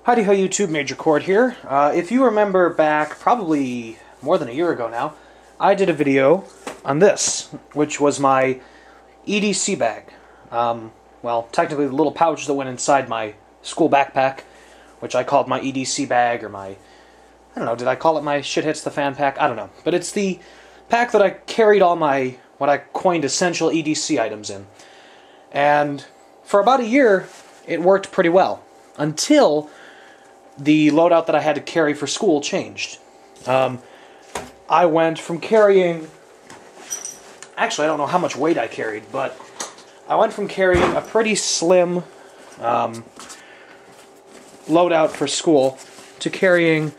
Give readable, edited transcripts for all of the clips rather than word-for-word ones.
Howdy ho YouTube, Major Cord here. If you remember back probably more than a year ago now, I did a video on this, which was my EDC bag. Well, technically the little pouch that went inside my school backpack, which I called my EDC bag, or my, I don't know, did I call it my shit hits the fan pack? I don't know. But it's the pack that I carried all my, what I coined essential EDC items in. And for about a year, it worked pretty well. Until the loadout that I had to carry for school changed. I went from carrying... Actually, I don't know how much weight I carried, but I went from carrying a pretty slim loadout for school to carrying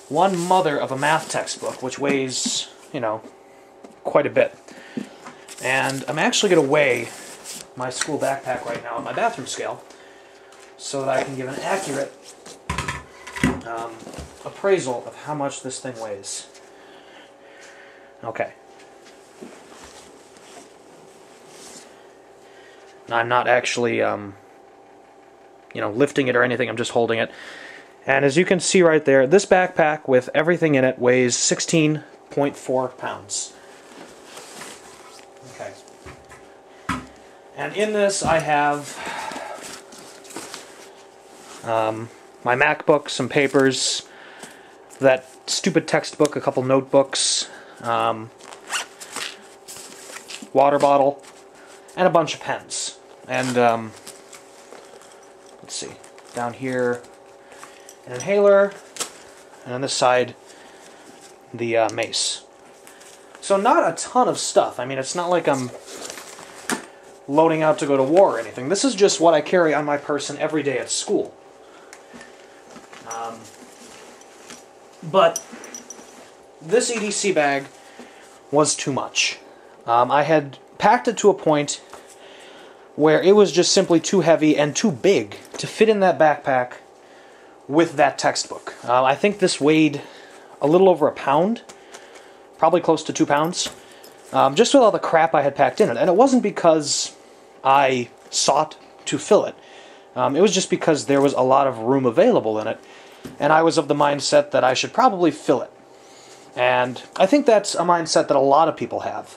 one mother of a math textbook, which weighs, you know, quite a bit. And I'm actually going to weigh my school backpack right now on my bathroom scale so that I can give an accurate appraisal of how much this thing weighs. Okay. Now, I'm not actually, you know, lifting it or anything. I'm just holding it. And as you can see right there, this backpack with everything in it weighs 16.4 pounds. Okay. And in this I have my MacBook, some papers, that stupid textbook, a couple notebooks, water bottle, and a bunch of pens. And let's see, down here, an inhaler, and on this side, the mace. So not a ton of stuff. I mean, it's not like I'm loading out to go to war or anything. This is just what I carry on my person every day at school. But this EDC bag was too much. I had packed it to a point where it was just simply too heavy and too big to fit in that backpack with that textbook. I think this weighed a little over a pound, probably close to 2 pounds, just with all the crap I had packed in it. And it wasn't because I sought to fill it. It was just because there was a lot of room available in it, and I was of the mindset that I should probably fill it. And I think that's a mindset that a lot of people have.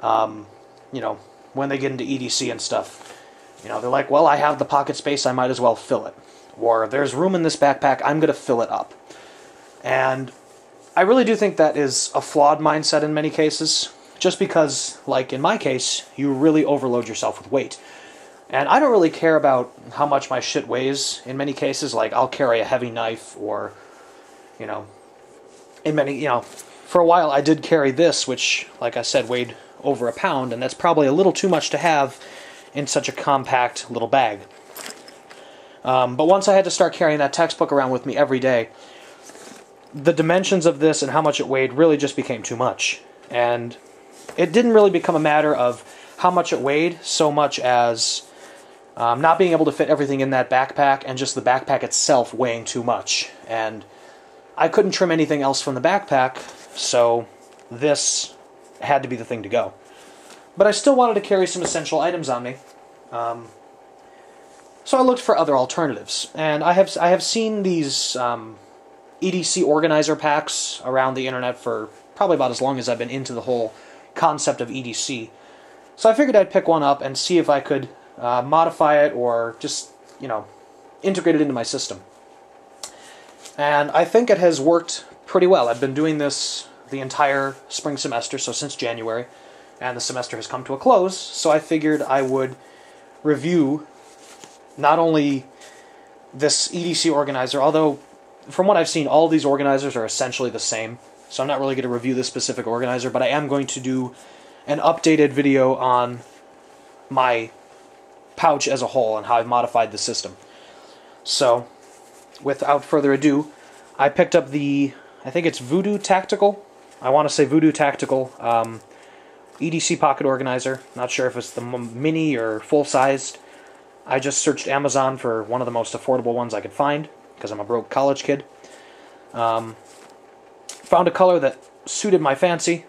You know, when they get into EDC and stuff. You know, they're like, well, I have the pocket space, I might as well fill it. Or, there's room in this backpack, I'm going to fill it up. And I really do think that is a flawed mindset in many cases. Just because, like in my case, you really overload yourself with weight. And I don't really care about how much my shit weighs in many cases. Like, I'll carry a heavy knife, or, you know, in many, you know, for a while I did carry this, which, like I said, weighed over a pound, and that's probably a little too much to have in such a compact little bag. But once I had to start carrying that textbook around with me every day, the dimensions of this and how much it weighed really just became too much. And it didn't really become a matter of how much it weighed, so much as not being able to fit everything in that backpack, and just the backpack itself weighing too much. And I couldn't trim anything else from the backpack, so this had to be the thing to go. But I still wanted to carry some essential items on me, so I looked for other alternatives. And I have seen these EDC organizer packs around the internet for probably about as long as I've been into the whole concept of EDC. So I figured I'd pick one up and see if I could modify it, or just, you know, integrate it into my system. And I think it has worked pretty well. I've been doing this the entire spring semester, so since January, and the semester has come to a close, so I figured I would review not only this EDC organizer, although from what I've seen, all these organizers are essentially the same, so I'm not really going to review this specific organizer, but I am going to do an updated video on my pouch as a whole and how I've modified the system. So, without further ado, I picked up the, I think it's Voodoo Tactical. I want to say Voodoo Tactical EDC pocket organizer. Not sure if it's the mini or full-sized. I just searched Amazon for one of the most affordable ones I could find, because I'm a broke college kid. Found a color that suited my fancy.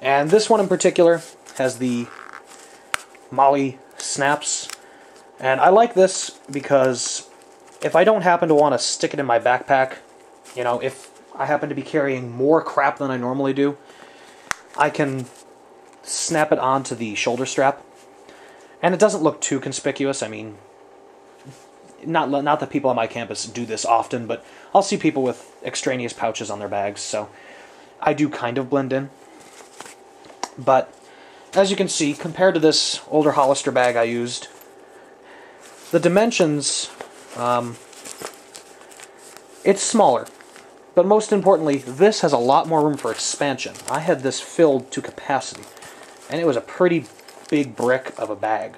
And this one in particular has the Molly snaps. And I like this because if I don't happen to want to stick it in my backpack, you know, if I happen to be carrying more crap than I normally do, I can snap it onto the shoulder strap. And it doesn't look too conspicuous. I mean, not that people on my campus do this often, but I'll see people with extraneous pouches on their bags, so I do kind of blend in. But as you can see, compared to this older Hollister bag I used, the dimensions, it's smaller. But most importantly, this has a lot more room for expansion. I had this filled to capacity, and it was a pretty big brick of a bag.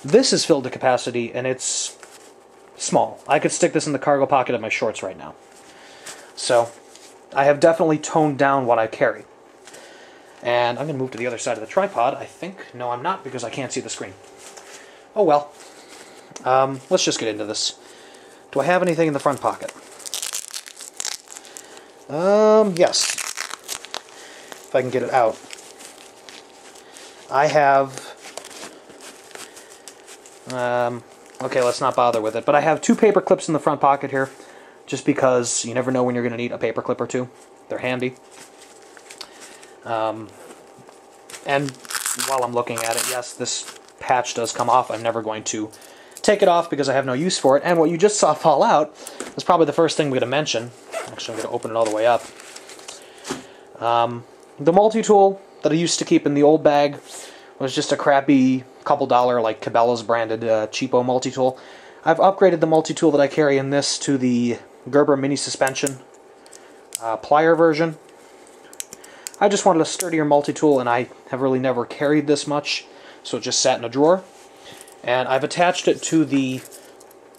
This is filled to capacity, and it's small. I could stick this in the cargo pocket of my shorts right now. So, I have definitely toned down what I carry. And I'm going to move to the other side of the tripod, I think. No, I'm not, because I can't see the screen. Oh well. Let's just get into this. Do I have anything in the front pocket? Yes. If I can get it out. I have... okay, let's not bother with it. But I have 2 paper clips in the front pocket here, just because you never know when you're going to need a paper clip or 2. They're handy. And while I'm looking at it, yes, this patch does come off. I'm never going to take it off because I have no use for it. And what you just saw fall out is probably the first thing we're going to mention. Actually, I'm going to open it all the way up. The multi-tool that I used to keep in the old bag was just a crappy couple dollar, like Cabela's branded cheapo multi-tool. I've upgraded the multi-tool that I carry in this to the Gerber mini suspension plier version. I just wanted a sturdier multi-tool, and I have really never carried this much, so it just sat in a drawer. And I've attached it to the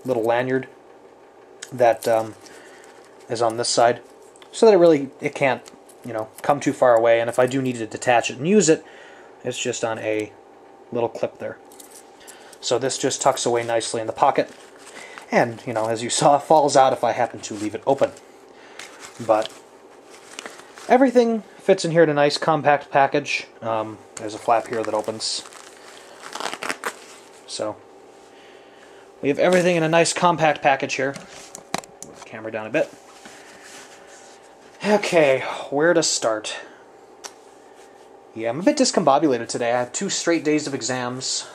little lanyard that is on this side, so that it can't, you know, come too far away, and if I do need to detach it and use it, it's just on a little clip there. So this just tucks away nicely in the pocket, and, you know, as you saw, falls out if I happen to leave it open. But everything fits in here in a nice compact package. There's a flap here that opens. So we have everything in a nice compact package here. Move the camera down a bit. Okay, where to start? Yeah, I'm a bit discombobulated today. I had 2 straight days of exams.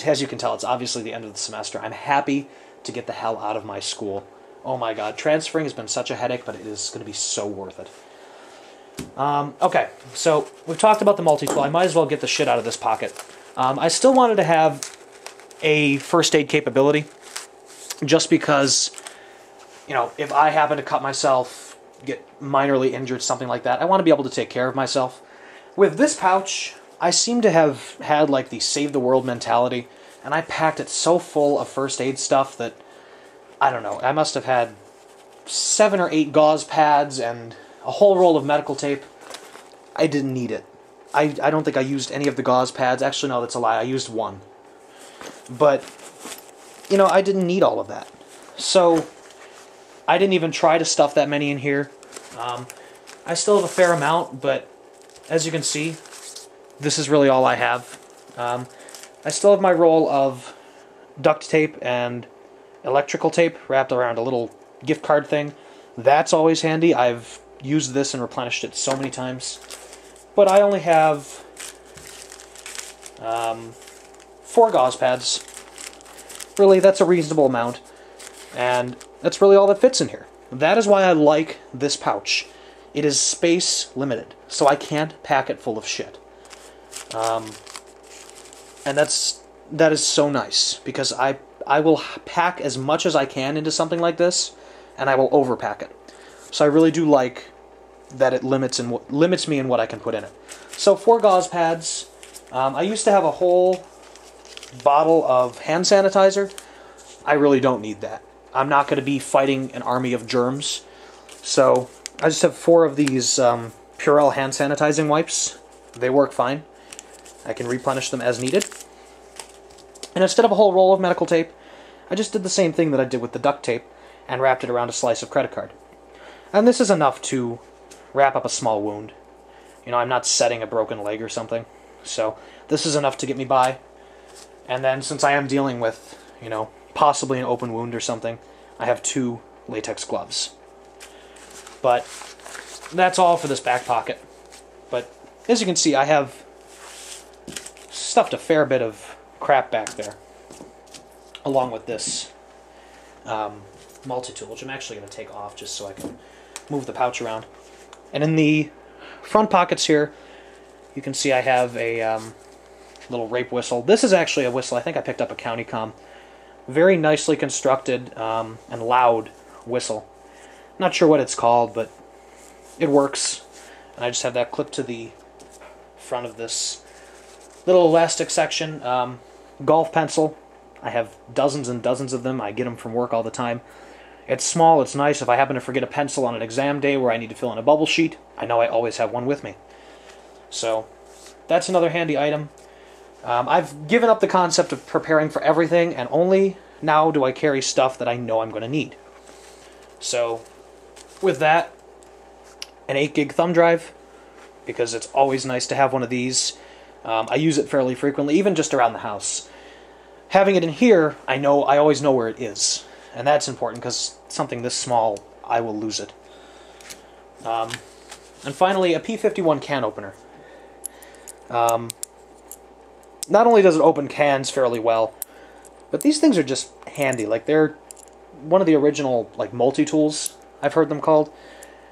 As you can tell, it's obviously the end of the semester. I'm happy to get the hell out of my school. Oh my god, transferring has been such a headache, but it is going to be so worth it. Okay, so we've talked about the multi-tool. I might as well get the shit out of this pocket. I still wanted to have a first aid capability, just because, you know, if I happen to cut myself, get minorly injured, something like that, I want to be able to take care of myself. With this pouch, I seem to have had like the save the world mentality, and I packed it so full of first aid stuff that, I don't know, I must have had 7 or 8 gauze pads and a whole roll of medical tape. I didn't need it. I don't think I used any of the gauze pads. Actually, no, that's a lie. I used 1. But, you know, I didn't need all of that. So, I didn't even try to stuff that many in here. I still have a fair amount, but as you can see, this is really all I have. I still have my roll of duct tape and electrical tape wrapped around a little gift card thing. That's always handy. I've used this and replenished it so many times. But I only have 4 gauze pads. Really, that's a reasonable amount. And that's really all that fits in here. That is why I like this pouch. It is space limited, so I can't pack it full of shit. And that is so nice, because I will pack as much as I can into something like this, and I will overpack it. So I really do like that it limits me in what I can put in it. So 4 gauze pads. I used to have a whole bottle of hand sanitizer. I really don't need that. I'm not going to be fighting an army of germs. So I just have 4 of these Purell hand sanitizing wipes. They work fine. I can replenish them as needed. And instead of a whole roll of medical tape, I just did the same thing that I did with the duct tape and wrapped it around a slice of credit card. And this is enough to wrap up a small wound. You know, I'm not setting a broken leg or something. So this is enough to get me by. And then since I am dealing with, you know, possibly an open wound or something, I have 2 latex gloves. But that's all for this back pocket. But as you can see, I have stuffed a fair bit of crap back there, along with this multi-tool, which I'm actually going to take off just so I can move the pouch around. And in the front pockets here, you can see I have a little rape whistle. This is actually a whistle I think I picked up at County Com. Very nicely constructed and loud whistle. Not sure what it's called, but it works. And I just have that clipped to the front of this little elastic section. Golf pencil. I have dozens and dozens of them. I get them from work all the time. It's small, it's nice. If I happen to forget a pencil on an exam day where I need to fill in a bubble sheet, I know I always have one with me. So, that's another handy item. I've given up the concept of preparing for everything, and only now do I carry stuff that I know I'm going to need. So, with that, an 8 gig thumb drive, because it's always nice to have one of these. I use it fairly frequently, even just around the house. Having it in here, I always know where it is. And that's important, because something this small, I will lose it. And finally, a P51 can opener. Not only does it open cans fairly well, but these things are just handy. Like, they're one of the original, like, multi-tools, I've heard them called.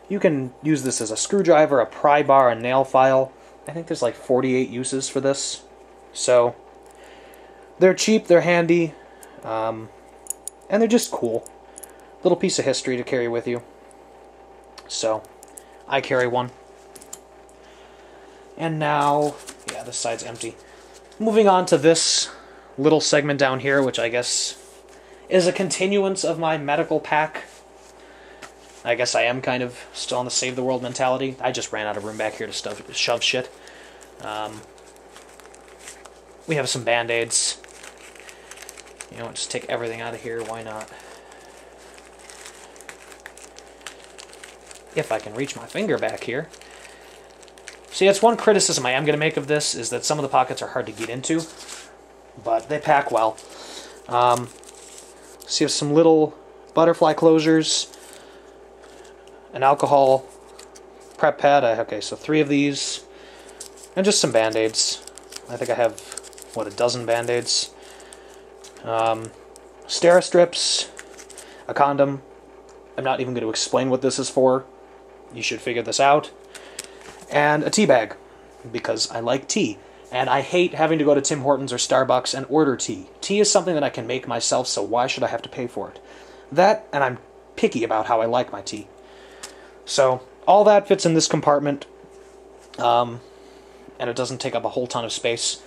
You can use this as a screwdriver, a pry bar, a nail file. I think there's like 48 uses for this. So, they're cheap, they're handy, and they're just cool. Little piece of history to carry with you. So, I carry one. And now, yeah, this side's empty. Moving on to this little segment down here, which I guess is a continuance of my medical pack. I guess I am kind of still on the save the world mentality. I just ran out of room back here to shove shit. We have some Band-Aids. You know what, just take everything out of here, why not? If I can reach my finger back here. See, that's one criticism I am going to make of this, is that some of the pockets are hard to get into, but they pack well. So you have some little butterfly closures, an alcohol prep pad, okay, so 3 of these, and just some Band-Aids. I think I have, what, a dozen Band-Aids. Steri-strips, a condom. I'm not even going to explain what this is for. You should figure this out. And a tea bag, because I like tea. And I hate having to go to Tim Hortons or Starbucks and order tea. Tea is something that I can make myself, so why should I have to pay for it? That, and I'm picky about how I like my tea. So, all that fits in this compartment. And it doesn't take up a whole ton of space.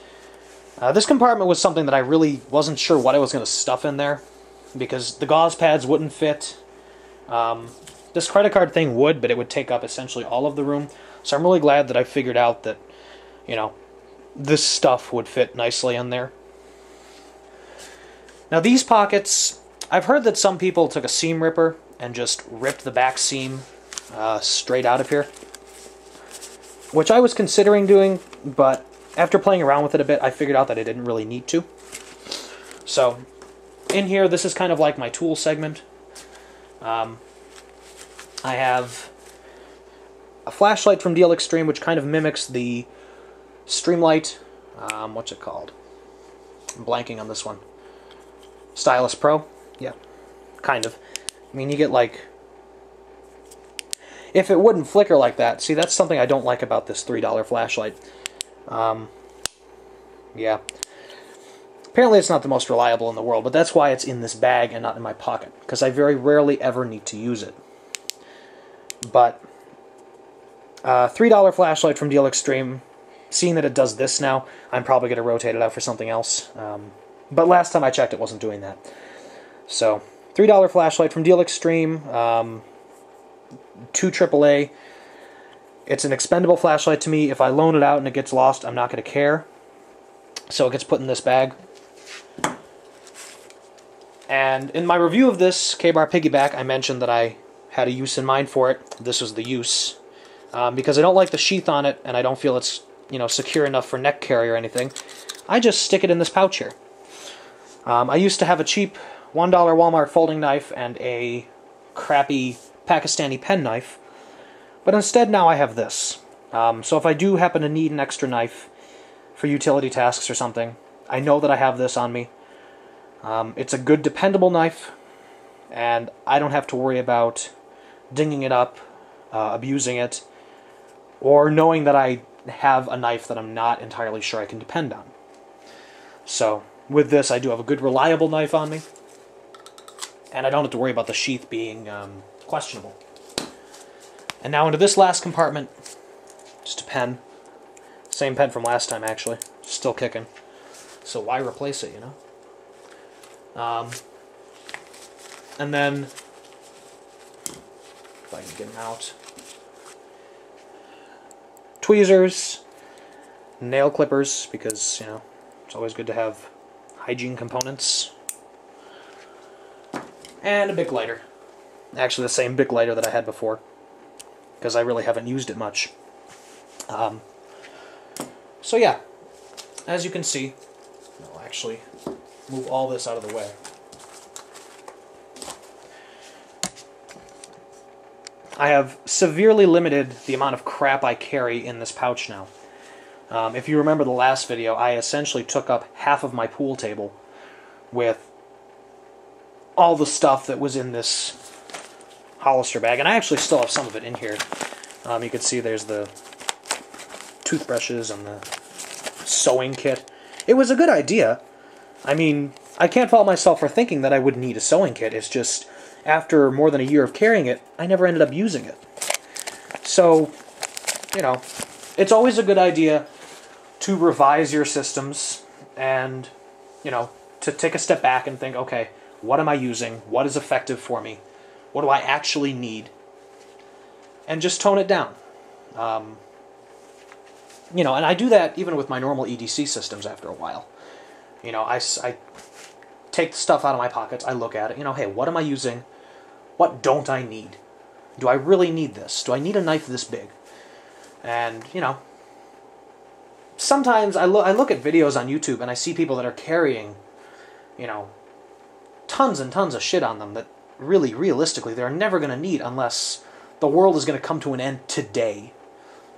This compartment was something that I really wasn't sure what I was going to stuff in there, because the gauze pads wouldn't fit. This credit card thing would, but it would take up essentially all of the room. So I'm really glad that I figured out that, you know, this stuff would fit nicely in there. Now these pockets, I've heard that some people took a seam ripper and just ripped the back seam straight out of here, which I was considering doing, but after playing around with it a bit, I figured out that I didn't really need to. So, in here, this is kind of like my tool segment. I have a flashlight from DL Extreme, which kind of mimics the Streamlight, what's it called? I'm blanking on this one. Stylus Pro? Yeah, kind of. I mean, you get like... If it wouldn't flicker like that, see, that's something I don't like about this $3 flashlight. Yeah. Apparently it's not the most reliable in the world, but that's why it's in this bag and not in my pocket, because I very rarely ever need to use it. But, $3 flashlight from DL Extreme, seeing that it does this now, I'm probably going to rotate it out for something else. But last time I checked, it wasn't doing that. So, $3 flashlight from DL Extreme, 2 AAA. It's an expendable flashlight to me. If I loan it out and it gets lost, I'm not going to care. So it gets put in this bag. And in my review of this K-Bar Piggyback, I mentioned that I had a use in mind for it. This was the use. Because I don't like the sheath on it, and I don't feel it's, you know, secure enough for neck carry or anything. I just stick it in this pouch here. I used to have a cheap $1 Walmart folding knife and a crappy Pakistani pen knife, but instead now I have this. So if I do happen to need an extra knife for utility tasks or something, I know that I have this on me. It's a good, dependable knife, and I don't have to worry about dinging it up, abusing it, or knowing that I have a knife that I'm not entirely sure I can depend on. So with this, I do have a good, reliable knife on me, and I don't have to worry about the sheath being questionable. And now into this last compartment, just a pen. Same pen from last time, actually. Still kicking. So why replace it, you know? And then, if I can get them out, tweezers, nail clippers, because, you know, it's always good to have hygiene components, and a Bic lighter. Actually, the same Bic lighter that I had before, because I really haven't used it much. So yeah, as you can see, I'll actually move all this out of the way. I have severely limited the amount of crap I carry in this pouch now. If you remember the last video, I essentially took up half of my pool table with all the stuff that was in this Hollister bag, and I actually still have some of it in here. You can see there's the toothbrushes and the sewing kit. It was a good idea. I mean, I can't fault myself for thinking that I would need a sewing kit. It's just, after more than a year of carrying it, I never ended up using it. So, you know, it's always a good idea to revise your systems and, you know, to take a step back and think, okay, what am I using? What is effective for me? What do I actually need? And just tone it down. You know, and I do that even with my normal EDC systems after a while. You know, I take the stuff out of my pockets, I look at it, you know, hey, what am I using? What don't I need? Do I really need this? Do I need a knife this big? And, you know, sometimes I look at videos on YouTube and I see people that are carrying, you know, tons and tons of shit on them that really, realistically, they're never going to need unless the world is going to come to an end today.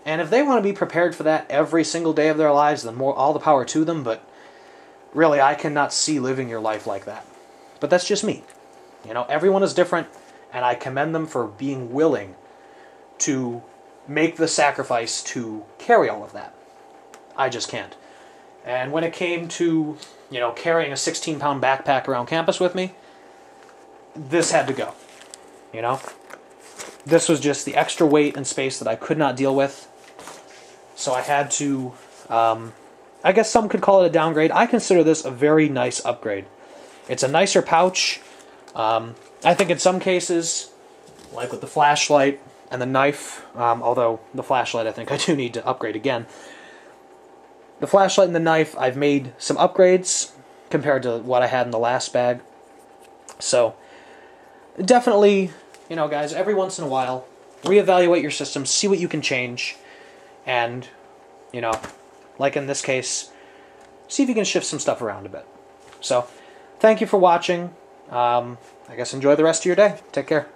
And if they want to be prepared for that every single day of their lives, then all the power to them, but really, I cannot see living your life like that. But that's just me. You know, everyone is different, and I commend them for being willing to make the sacrifice to carry all of that. I just can't. And when it came to, you know, carrying a 16-pound backpack around campus with me, this had to go. You know? This was just the extra weight and space that I could not deal with. So I had to, I guess some could call it a downgrade. I consider this a very nice upgrade. It's a nicer pouch. I think in some cases, like with the flashlight and the knife, although the flashlight I think I do need to upgrade again. The flashlight and the knife, I've made some upgrades compared to what I had in the last bag. So, definitely, you know, guys, every once in a while, reevaluate your system, see what you can change, and, you know, like in this case, see if you can shift some stuff around a bit. So, thank you for watching. I guess enjoy the rest of your day. Take care.